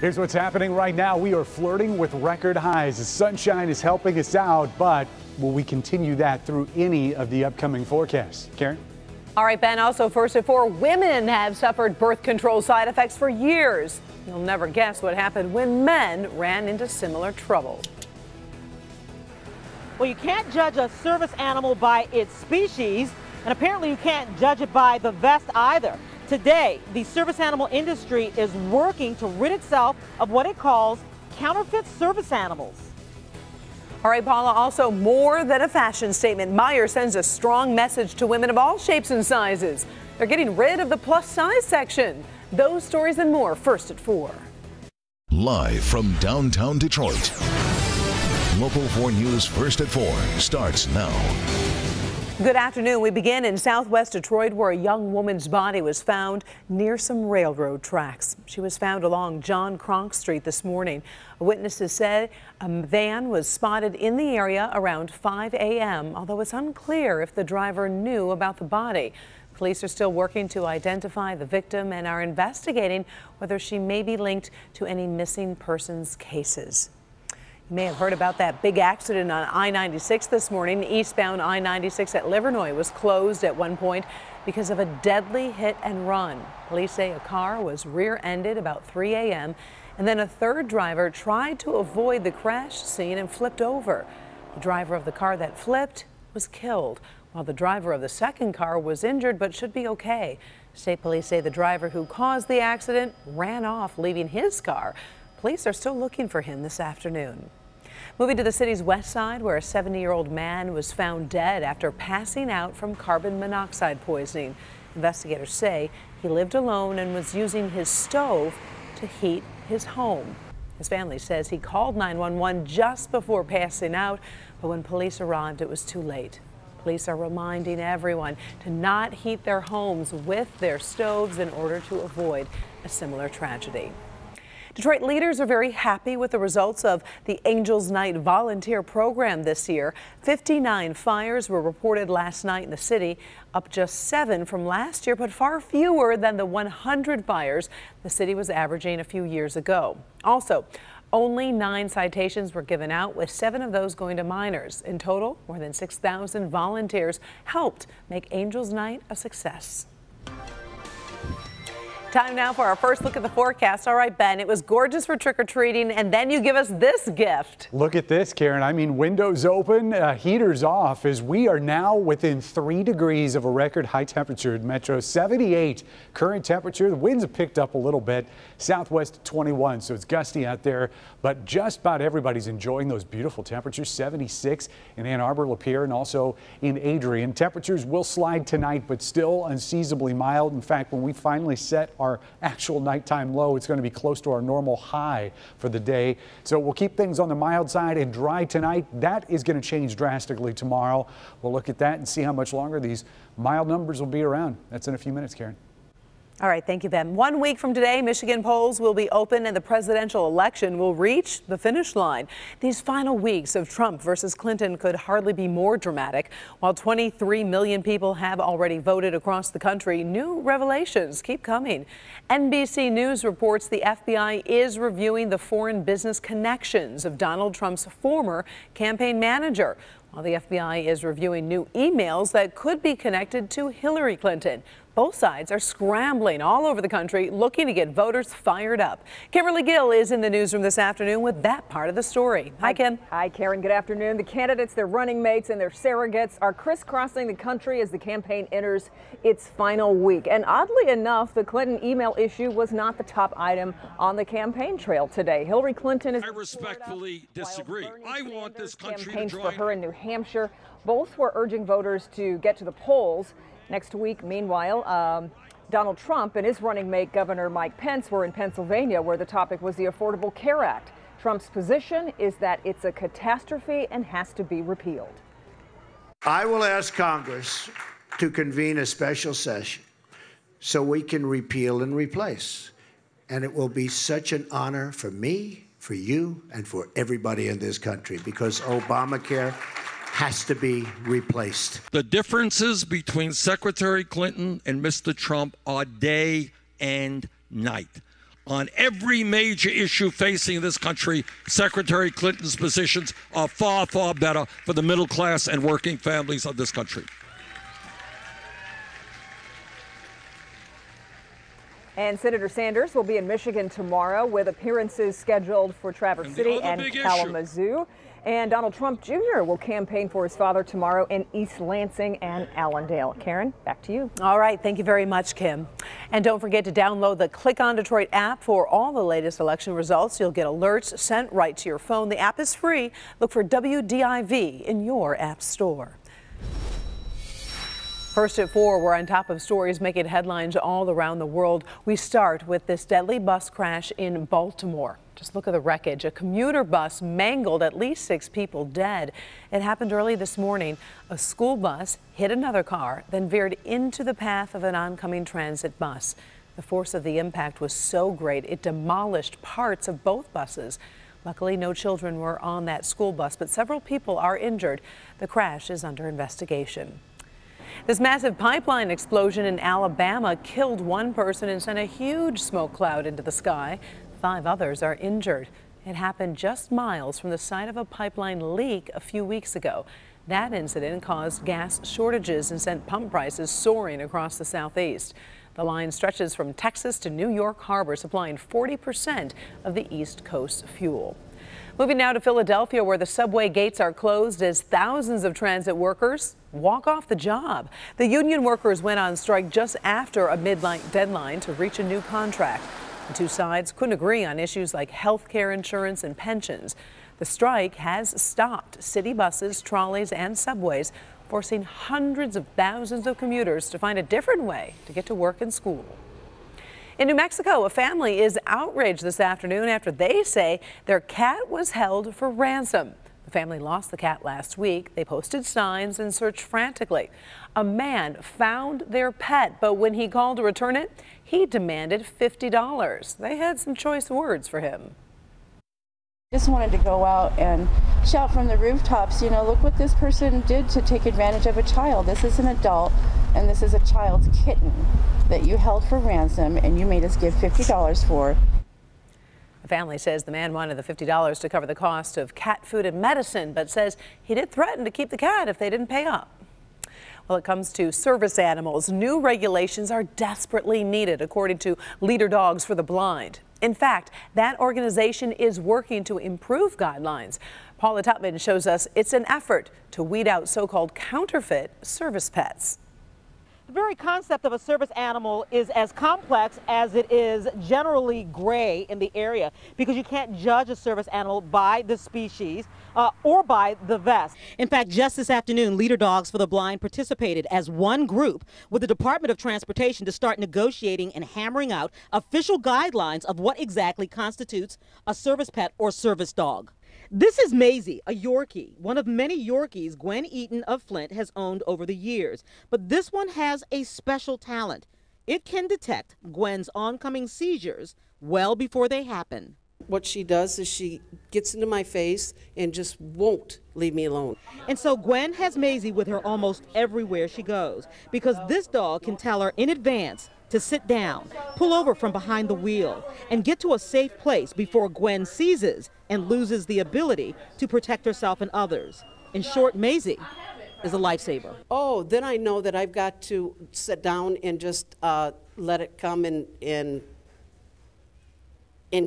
Here's what's happening right now. We are flirting with record highs. The sunshine is helping us out, but will we continue that through any of the upcoming forecasts? Karen? All right, Ben, also first at 4, women have suffered birth control side effects for years. You'll never guess what happened when men ran into similar trouble. Well, you can't judge a service animal by its species, and apparently you can't judge it by the vest either. Today, the service animal industry is working to rid itself of what it calls counterfeit service animals. All right, Paula, also more than a fashion statement. Meijer sends a strong message to women of all shapes and sizes. They're getting rid of the plus size section. Those stories and more first at 4. Live from downtown Detroit, Local 4 News First at 4 starts now. Good afternoon. We begin in southwest Detroit, where a young woman's body was found near some railroad tracks. She was found along John Kronk Street this morning. Witnesses said a van was spotted in the area around 5 a.m., although it's unclear if the driver knew about the body. Police are still working to identify the victim and are investigating whether she may be linked to any missing persons cases. You may have heard about that big accident on I-96 this morning. Eastbound I-96 at Livernois was closed at one point because of a deadly hit and run. Police say a car was rear-ended about 3 a.m. and then a third driver tried to avoid the crash scene and flipped over. The driver of the car that flipped was killed, while the driver of the second car was injured but should be okay. State police say the driver who caused the accident ran off, leaving his car. Police are still looking for him this afternoon. Moving to the city's west side, where a 70-year-old man was found dead after passing out from carbon monoxide poisoning. Investigators say he lived alone and was using his stove to heat his home. His family says he called 911 just before passing out, but when police arrived, it was too late. Police are reminding everyone to not heat their homes with their stoves in order to avoid a similar tragedy. Detroit leaders are very happy with the results of the Angels Night volunteer program this year. 59 fires were reported last night in the city, up just 7 from last year, but far fewer than the 100 fires the city was averaging a few years ago. Also, only 9 citations were given out, with 7 of those going to minors. In total, more than 6,000 volunteers helped make Angels Night a success. Time now for our first look at the forecast. All right, Ben, it was gorgeous for trick-or-treating, and then you give us this gift. Look at this, Karen. I mean, windows open, heaters off, as we are now within 3 degrees of a record high temperature at Metro. 78 current temperature. The winds have picked up a little bit. Southwest 21, so it's gusty out there, but just about everybody's enjoying those beautiful temperatures. 76 in Ann Arbor, Lapeer, and also in Adrian. Temperatures will slide tonight, but still unseasonably mild. In fact, when we finally set our actual nighttime low, it's going to be close to our normal high for the day. So we'll keep things on the mild side and dry tonight. That is going to change drastically tomorrow. We'll look at that and see how much longer these mild numbers will be around. That's in a few minutes, Karen. All right, thank you, Ben. 1 week from today, Michigan polls will be open and the presidential election will reach the finish line. These final weeks of Trump versus Clinton could hardly be more dramatic. While 23 million people have already voted across the country, new revelations keep coming. NBC News reports the FBI is reviewing the foreign business connections of Donald Trump's former campaign manager, while the FBI is reviewing new emails that could be connected to Hillary Clinton. Both sides are scrambling all over the country, looking to get voters fired up. Kimberly Gill is in the newsroom this afternoon with that part of the story. Hi, Kim. Hi, Karen. Good afternoon. The candidates, their running mates, and their surrogates are crisscrossing the country as the campaign enters its final week. And oddly enough, the Clinton email issue was not the top item on the campaign trail today. Hillary Clinton is. I respectfully disagree. I want this country to join. For her in New Hampshire. Both were urging voters to get to the polls. Next week, meanwhile, Donald Trump and his running mate, Governor Mike Pence, were in Pennsylvania, where the topic was the Affordable Care Act. Trump's position is that it's a catastrophe and has to be repealed. I will ask Congress to convene a special session so we can repeal and replace. And it will be such an honor for me, for you, and for everybody in this country, because Obamacare has to be replaced. The differences between Secretary Clinton and Mr. Trump are day and night. On every major issue facing this country, Secretary Clinton's positions are far, far better for the middle class and working families of this country. And Senator Sanders will be in Michigan tomorrow with appearances scheduled for Traverse City and Kalamazoo. And Donald Trump Jr. will campaign for his father tomorrow in East Lansing and Allendale. Karen, back to you. All right. Thank you very much, Kim. And don't forget to download the Click on Detroit app for all the latest election results. You'll get alerts sent right to your phone. The app is free. Look for WDIV in your app store. First at 4, we're on top of stories making headlines all around the world. We start with this deadly bus crash in Baltimore. Just look at the wreckage. A commuter bus mangled, at least 6 people dead. It happened early this morning. A school bus hit another car, then veered into the path of an oncoming transit bus. The force of the impact was so great, it demolished parts of both buses. Luckily, no children were on that school bus, but several people are injured. The crash is under investigation. This massive pipeline explosion in Alabama killed 1 person and sent a huge smoke cloud into the sky. 5 others are injured. It happened just miles from the site of a pipeline leak a few weeks ago. That incident caused gas shortages and sent pump prices soaring across the southeast. The line stretches from Texas to New York Harbor, supplying 40% of the East Coast fuel. Moving now to Philadelphia, where the subway gates are closed as thousands of transit workers walk off the job. The union workers went on strike just after a midnight deadline to reach a new contract. The 2 sides couldn't agree on issues like health care insurance and pensions. The strike has stopped city buses, trolleys, and subways, forcing hundreds of thousands of commuters to find a different way to get to work and school. In New Mexico, a family is outraged this afternoon after they say their cat was held for ransom. The family lost the cat last week. They posted signs and searched frantically. A man found their pet, but when he called to return it, he demanded $50. They had some choice words for him. Just wanted to go out and shout from the rooftops, you know, look what this person did to take advantage of a child. This is an adult, and this is a child's kitten that you held for ransom, and you made us give $50 for. The family says the man wanted the $50 to cover the cost of cat food and medicine, but says he did threaten to keep the cat if they didn't pay up. Well, it comes to service animals. New regulations are desperately needed, according to Leader Dogs for the Blind. In fact, that organization is working to improve guidelines. Paula Tutman shows us it's an effort to weed out so-called counterfeit service pets. The very concept of a service animal is as complex as it is generally gray in the area, because you can't judge a service animal by the species or by the vest. In fact, just this afternoon, Leader Dogs for the Blind participated as one group with the Department of Transportation to start negotiating and hammering out official guidelines of what exactly constitutes a service pet or service dog. This is Maisie, a Yorkie, one of many Yorkies Gwen Eaton of Flint has owned over the years. But this one has a special talent. It can detect Gwen's oncoming seizures well before they happen. What she does is she gets into my face and just won't leave me alone. And so Gwen has Maisie with her almost everywhere she goes, because this dog can tell her in advance to sit down, pull over from behind the wheel, and get to a safe place before Gwen seizes and loses the ability to protect herself and others. In short, Maisie is a lifesaver. Oh, then I know that I've got to sit down and just let it come and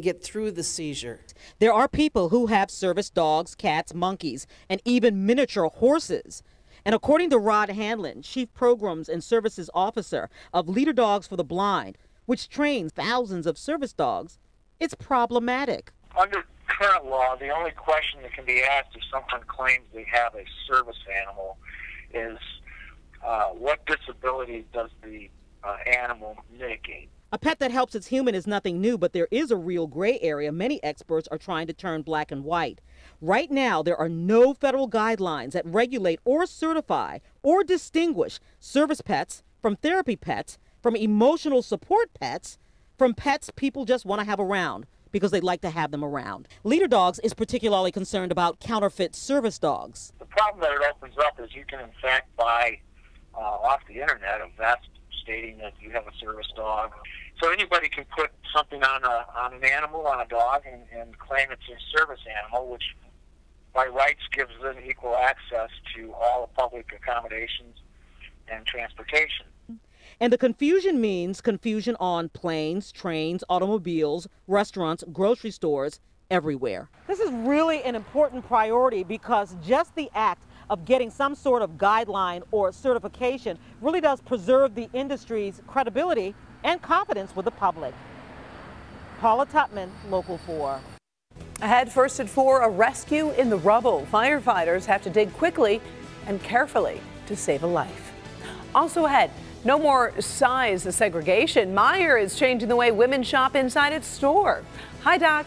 get through the seizure. There are people who have service dogs, cats, monkeys, and even miniature horses. And according to Rod Hanlon, Chief Programs and Services Officer of Leader Dogs for the Blind, which trains thousands of service dogs, it's problematic. Under current law, the only question that can be asked if someone claims they have a service animal is what disability does the animal mitigate? A pet that helps its human is nothing new, but there is a real gray area many experts are trying to turn black and white. Right now, there are no federal guidelines that regulate or certify or distinguish service pets from therapy pets, from emotional support pets, from pets people just want to have around because they like to have them around. Leader Dogs is particularly concerned about counterfeit service dogs. The problem that it opens up is you can, in fact, buy off the internet a vest stating that you have a service dog. So anybody can put something on an animal, on a dog, and claim it's a service animal, which by rights gives them equal access to all the public accommodations and transportation. And the confusion means confusion on planes, trains, automobiles, restaurants, grocery stores, everywhere. This is really an important priority because just the act of getting some sort of guideline or certification really does preserve the industry's credibility and confidence with the public. Paula Tutman, Local 4. Ahead first at 4, a rescue in the rubble. Firefighters have to dig quickly and carefully to save a life. Also ahead, no more size segregation. Meijer is changing the way women shop inside its store. Hi, Doc.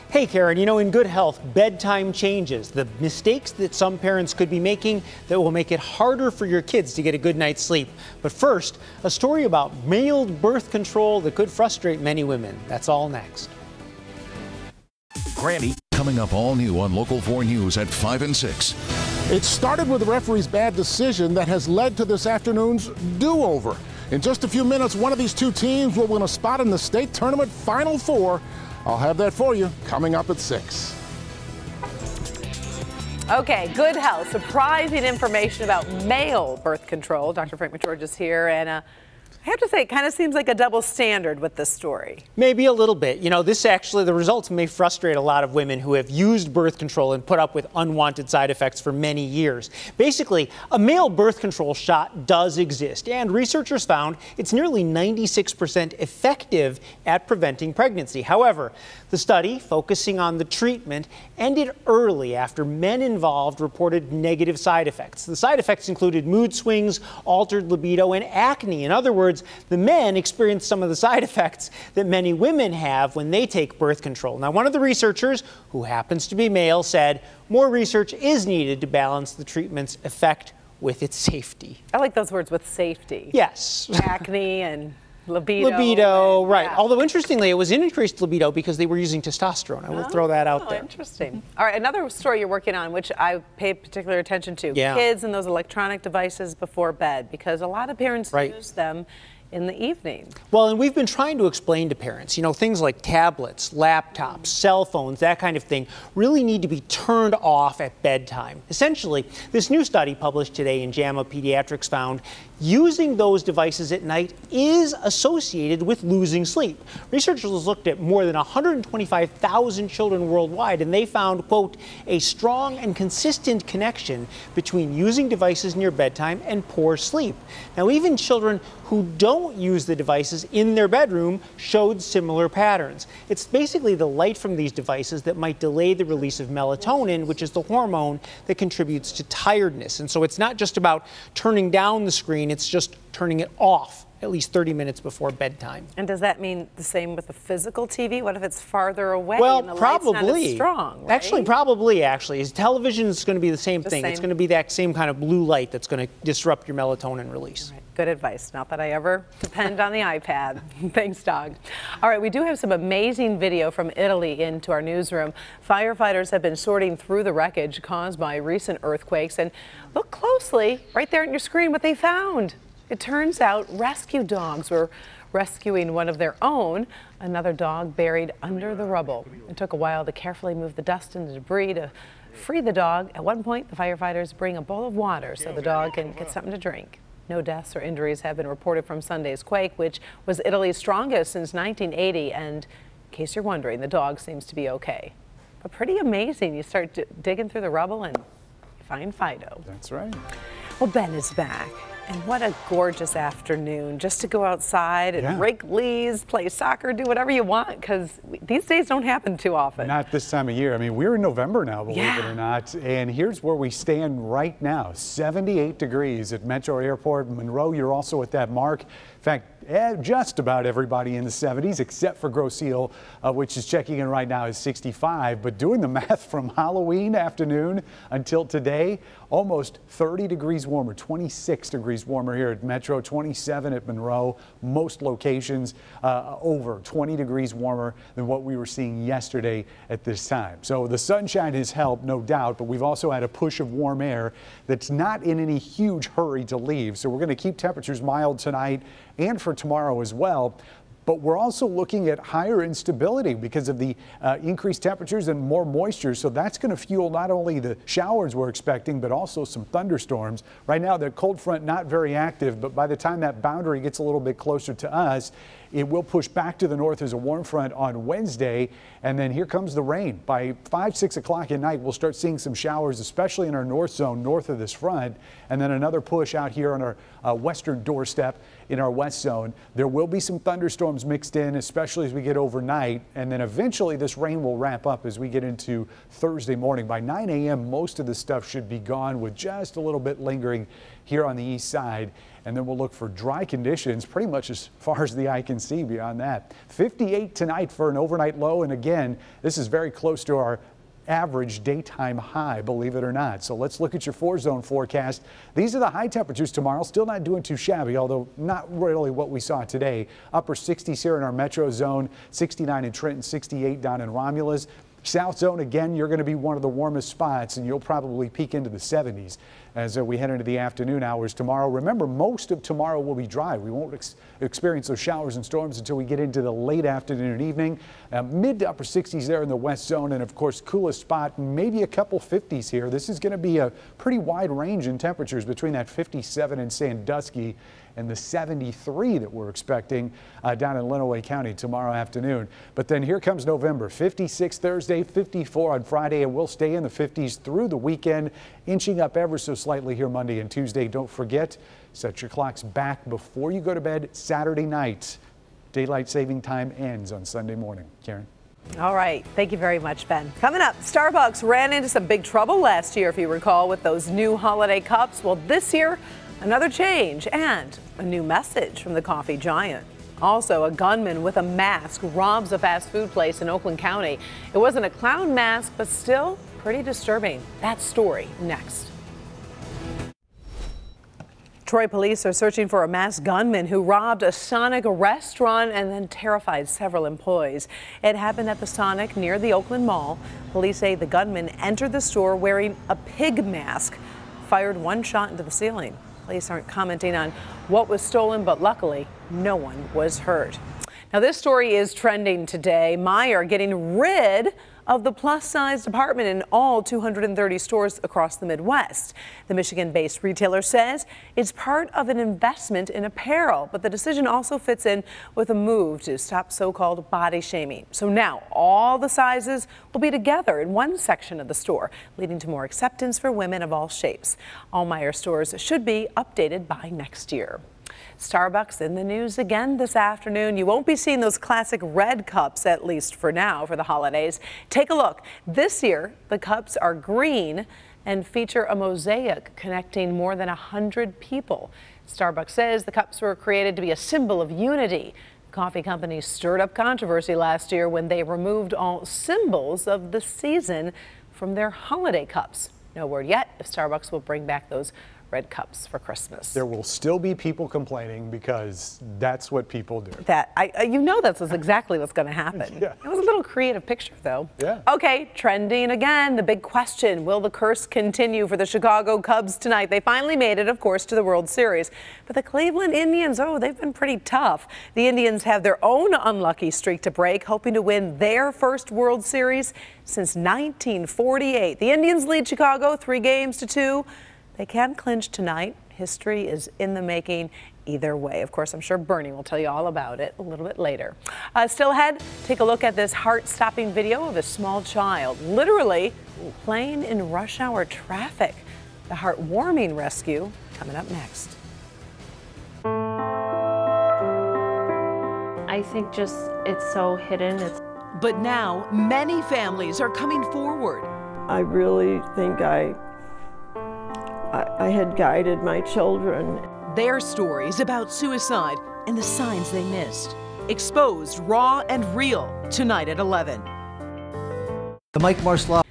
Hey, Karen, you know, in good health, bedtime changes. The mistakes that some parents could be making that will make it harder for your kids to get a good night's sleep. But first, a story about mailed birth control that could frustrate many women. That's all next. Granny, coming up all new on Local 4 News at 5 and 6. It started with the referee's bad decision that has led to this afternoon's do-over. In just a few minutes, one of these two teams will win a spot in the state tournament Final Four. I'll have that for you coming up at 6. Okay, good health. Surprising information about male birth control. Dr. Frank McGeorge is here, and I have to say, it kind of seems like a double standard with this story. Maybe a little bit. You know, this actually, the results may frustrate a lot of women who have used birth control and put up with unwanted side effects for many years. Basically, a male birth control shot does exist, and researchers found it's nearly 96% effective at preventing pregnancy. However, the study, focusing on the treatment, ended early after men involved reported negative side effects. The side effects included mood swings, altered libido, and acne. In other words, the men experienced some of the side effects that many women have when they take birth control. Now, one of the researchers, who happens to be male, said more research is needed to balance the treatment's effect with its safety. I like those words, with safety. Yes. Acne and libido. Libido, right. Yeah. Although, interestingly, it was increased libido because they were using testosterone. I will throw that out there. Interesting. All right, another story you're working on, which I paid particular attention to. Yeah. Kids and those electronic devices before bed, because a lot of parents use them in the evening. Well, and we've been trying to explain to parents, you know, things like tablets, laptops, cell phones, that kind of thing really need to be turned off at bedtime. Essentially, this new study published today in JAMA Pediatrics found using those devices at night is associated with losing sleep. Researchers looked at more than 125,000 children worldwide, and they found, quote, a strong and consistent connection between using devices near bedtime and poor sleep. Now, even children who don't use the devices in their bedroom showed similar patterns. It's basically the light from these devices that might delay the release of melatonin, which is the hormone that contributes to tiredness. And so it's not just about turning down the screen, it's just turning it off at least 30 minutes before bedtime. And does that mean the same with the physical TV? What if it's farther away well, and the probably. light's not as strong, right? Actually, probably, actually. Television is going to be the same thing. It's going to be that same kind of blue light that's going to disrupt your melatonin release. Right. Good advice. Not that I ever depend on the iPad. Thanks, Doug. All right, we do have some amazing video from Italy into our newsroom. Firefighters have been sorting through the wreckage caused by recent earthquakes. And look closely, right there on your screen, what they found. It turns out rescue dogs were rescuing one of their own, another dog buried under the rubble. It took a while to carefully move the dust and the debris to free the dog. At one point, the firefighters bring a bowl of water so the dog can get something to drink. No deaths or injuries have been reported from Sunday's quake, which was Italy's strongest since 1980. And in case you're wondering, the dog seems to be okay. But pretty amazing. You start digging through the rubble and you find Fido. That's right. Well, Ben is back. And what a gorgeous afternoon just to go outside and rake leaves, play soccer, do whatever you want, because these days don't happen too often. Not this time of year. I mean, we're in November now, believe it or not. And here's where we stand right now. 78 degrees at Metro Airport. Monroe, you're also at that mark. In fact, just about everybody in the 70s except for Grosse Ile, which is checking in right now is 65. But doing the math from Halloween afternoon until today, almost 30 degrees warmer, 26 degrees warmer here at Metro, 27 at Monroe. Most locations over 20 degrees warmer than what we were seeing yesterday at this time. So the sunshine has helped, no doubt, but we've also had a push of warm air that's not in any huge hurry to leave. So we're going to keep temperatures mild tonight and for tomorrow as well. But we're also looking at higher instability because of the increased temperatures and more moisture. So that's going to fuel not only the showers we're expecting, but also some thunderstorms. Right now, the cold front not very active, but by the time that boundary gets a little bit closer to us, it will push back to the north as a warm front on Wednesday. And then here comes the rain. By 5, 6 o'clock at night, we'll start seeing some showers, especially in our north zone, north of this front. And then another push out here on our western doorstep in our west zone. There will be some thunderstorms mixed in, especially as we get overnight. And then eventually this rain will ramp up as we get into Thursday morning. By 9 a.m., most of the stuff should be gone, with just a little bit lingering here on the east side. And then we'll look for dry conditions pretty much as far as the eye can see beyond that. 58 tonight for an overnight low. And again, this is very close to our average daytime high, believe it or not. So let's look at your 4-zone forecast. These are the high temperatures tomorrow. Still not doing too shabby, although not really what we saw today. Upper 60s here in our metro zone, 69 in Trenton, 68 down in Romulus. South zone, again, you're going to be one of the warmest spots, and you'll probably peak into the 70s as we head into the afternoon hours tomorrow. Remember, most of tomorrow will be dry. We won't experience those showers and storms until we get into the late afternoon and evening. Mid to upper 60s there in the west zone, and of course, coolest spot, maybe a couple 50s here. This is going to be a pretty wide range in temperatures between that 57 in Sandusky and the 73 that we're expecting down in Lenawee County tomorrow afternoon. But then here comes November. 56 Thursday, 54 on Friday, and we'll stay in the 50s through the weekend, inching up ever so slightly here Monday and Tuesday. Don't forget, set your clocks back before you go to bed Saturday night. Daylight saving time ends on Sunday morning. Karen. All right. Thank you very much, Ben. Coming up, Starbucks ran into some big trouble last year, if you recall, with those new holiday cups. Well, this year, another change and a new message from the coffee giant. Also, a gunman with a mask robs a fast food place in Oakland County. It wasn't a clown mask, but still pretty disturbing. That story next. Troy police are searching for a masked gunman who robbed a Sonic restaurant and then terrified several employees. It happened at the Sonic near the Oakland Mall. Police say the gunman entered the store wearing a pig mask, fired one shot into the ceiling. Police aren't commenting on what was stolen, but luckily no one was hurt. Now, this story is trending today. Meijer getting rid of the plus-size department in all 230 stores across the Midwest. The Michigan-based retailer says it's part of an investment in apparel, but the decision also fits in with a move to stop so-called body shaming. So now all the sizes will be together in one section of the store, leading to more acceptance for women of all shapes. All Meijer stores should be updated by next year. Starbucks in the news again this afternoon. You won't be seeing those classic red cups, at least for now, for the holidays. Take a look. This year, the cups are green and feature a mosaic connecting more than 100 people. Starbucks says the cups were created to be a symbol of unity. Coffee companies stirred up controversy last year when they removed all symbols of the season from their holiday cups. No word yet if Starbucks will bring back those red cups for Christmas. There will still be people complaining because that's what people do. You know that's exactly what's going to happen. Yeah. It was a little creative picture, though. Yeah. Okay, trending again. The big question, will the curse continue for the Chicago Cubs tonight? They finally made it, of course, to the World Series. But the Cleveland Indians, they've been pretty tough. The Indians have their own unlucky streak to break, hoping to win their first World Series since 1948. The Indians lead Chicago 3-2. They can clinch tonight. History is in the making either way. Of course, I'm sure Bernie will tell you all about it a little bit later. Still ahead, take a look at this heart-stopping video of a small child literally playing in rush hour traffic. The heartwarming rescue coming up next. I think just it's so hidden. But now many families are coming forward. I really think I had guided my children. Their stories about suicide and the signs they missed. Exposed, raw and real, tonight at 11. The Mike Marslaw.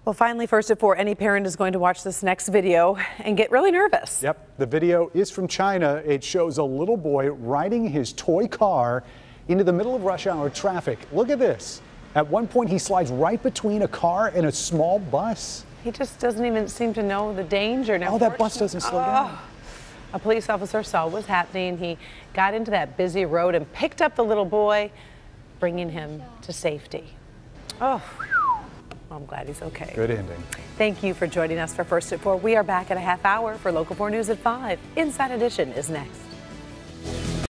Well, finally, first at 4, any parent is going to watch this next video and get really nervous. Yep, the video is from China. It shows a little boy riding his toy car into the middle of rush hour traffic. Look at this. At one point, he slides right between a car and a small bus. He just doesn't even seem to know the danger now. Oh, that bus doesn't slow down. A police officer saw what was happening. He got into that busy road and picked up the little boy, bringing him to safety. Oh, I'm glad he's okay. Good ending. Thank you for joining us for First at 4. We are back in a half hour for Local 4 News at 5. Inside Edition is next.